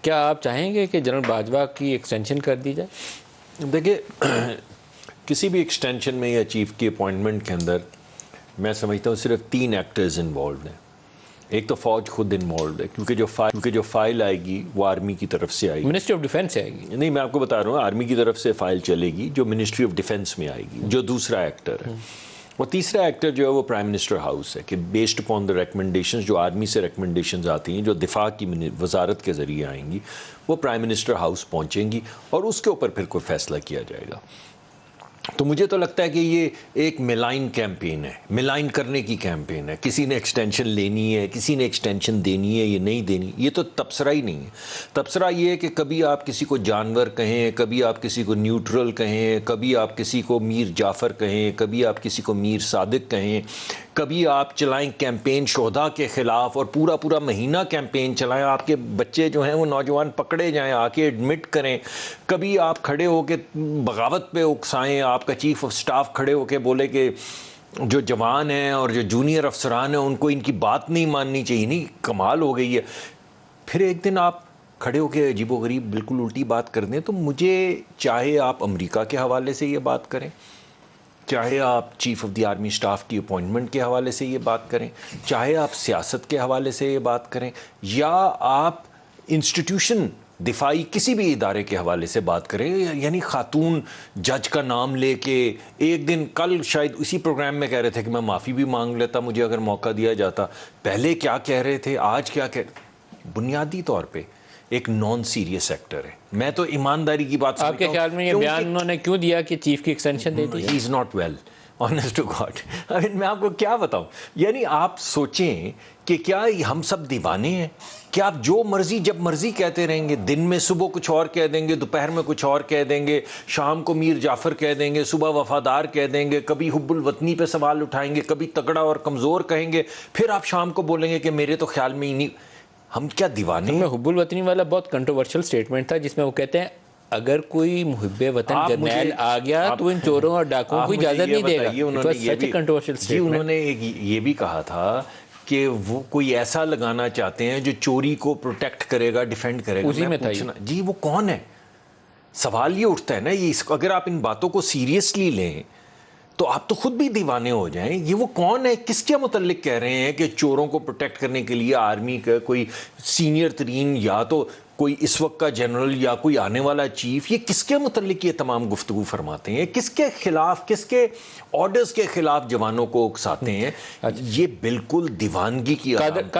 کیا آپ چاہیں گے کہ جنرل باجوہ کی ایکسٹینشن کر دی جائے؟ دیکھیے کسی بھی ایکسٹینشن میں یا چیف کی اپوائنٹمنٹ کے اندر میں سمجھتا ہوں صرف 3 ایکٹرز انوالوڈ ہیں. ایک تو فوج خود انوالوڈ ہے کیونکہ جو فائل آئے گی وہ آرمی کی طرف سے آئے گی. منسٹری آف ڈیفینس سے آئے گی؟ نہیں، میں آپ کو بتا رہا ہوں آرمی کی طرف سے فائل چلے گی جو منسٹری آف ڈیفینس میں آئے گی، جو دوسرا ایکٹر ہے. اور تیسرا ایکٹر جو ہے وہ پرائم منسٹر ہاؤس ہے کہ بیسڈ اپون دا ریکمنڈیشنز جو آرمی سے ریکمنڈیشنز آتی ہیں جو دفاع کی وزارت کے ذریعے آئیں گی وہ پرائم منسٹر ہاؤس پہنچیں گی اور اس کے اوپر پھر کوئی فیصلہ کیا جائے گا. تو مجھے تو لگتا ہے کہ یہ ایک ملائن کیمپین ہے، ملائن کرنے کی کیمپین ہے. کسی نے ایکسٹینشن لینی ہے، کسی نے ایکسٹینشن دینی ہے، یہ نہیں دینی، یہ تو تبصرہ ہی نہیں ہے. تبصرہ یہ ہے کہ کبھی آپ کسی کو جانور کہیں، کبھی آپ کسی کو نیوٹرل کہیں، کبھی آپ کسی کو میر جعفر کہیں، کبھی آپ کسی کو میر صادق کہیں، کبھی آپ چلائیں کیمپین شہداء کے خلاف اور پورا مہینہ کیمپین چلائیں، آپ کے بچے جو ہیں وہ نوجوان پکڑے جائیں، آ کے ایڈمٹ کریں. کبھی آپ کھڑے ہو کے بغاوت پہ اکسائیں، آپ کا چیف آف سٹاف کھڑے ہو کے بولے کہ جو جوان ہیں اور جو جونیئر افسران ہیں ان کو ان کی بات نہیں ماننی چاہیے. نہیں، کمال ہو گئی ہے. پھر ایک دن آپ کھڑے ہو کے عجیب و غریب بالکل الٹی بات کر دیں. تو مجھے چاہے آپ امریکہ کے حوالے سے یہ بات کریں، چاہے آپ chief of the army staff کی اپوائنٹمنٹ کے حوالے سے یہ بات کریں، چاہے آپ سیاست کے حوالے سے یہ بات کریں، یا آپ انسٹیٹیوشن دفاعی کسی بھی ادارے کے حوالے سے بات کریں، یعنی خاتون جج کا نام لے کے ایک دن کل شاید اسی پروگرام میں کہہ رہے تھے کہ میں معافی بھی مانگ لیتا مجھے اگر موقع دیا جاتا. پہلے کیا کہہ رہے تھے، آج کیا بنیادی طور پہ ایک نان سیریس ایکٹر ہے. میں تو ایمانداری کی بات آپ کے خیال میں یہ بیان انہوں نے کیوں دیا کہ چیف کی ایکسٹینشن دے دی؟ He is not well, honest to God. میں آپ کو کیا بتاؤں، یعنی آپ سوچیں کہ کیا ہم سب دیوانے ہیں؟ کیا آپ جو مرضی جب مرضی کہتے رہیں گے؟ دن میں صبح کچھ اور کہہ دیں گے، دوپہر میں کچھ اور کہہ دیں گے، شام کو میر جعفر کہہ دیں گے، صبح وفادار کہہ دیں گے، کبھی حب الوطنی پہ سوال اٹھائیں گے، کبھی تگڑا اور کمزور کہیں گے، پھر آپ شام کو بولیں گے کہ میرے تو خیال میں ہی نہیں. ہم کیا دیوانے ہیں؟ حب الوطنی والا بہت کنٹروورشل سٹیٹمنٹ تھا جس میں وہ کہتے ہیں اگر کوئی محب وطن جرنیل آ گیا تو ان چوروں اور ڈاکوں کو اجازت نہیں دے گا. انہوں نے یہ بھی کہا تھا کہ وہ کوئی ایسا لگانا چاہتے ہیں جو چوری کو پروٹیکٹ کرے گا، ڈیفینڈ کرے گا. اسی میں تھا جی وہ کون ہے؟ سوال یہ اٹھتا ہے نا، اگر آپ ان باتوں کو سیریسلی لیں تو آپ تو خود بھی دیوانے ہو جائیں. یہ وہ کون ہے؟ کس کے متعلق کہہ رہے ہیں کہ چوروں کو پروٹیکٹ کرنے کے لیے آرمی کا کوئی سینئر ترین یا تو کوئی اس وقت کا جنرل یا کوئی آنے والا چیف، یہ کس کے متعلق یہ تمام گفتگو فرماتے ہیں؟ کس کے خلاف، کس کے آرڈرز کے خلاف جوانوں کو اکساتے ہیں؟ یہ بالکل دیوانگی کی علامت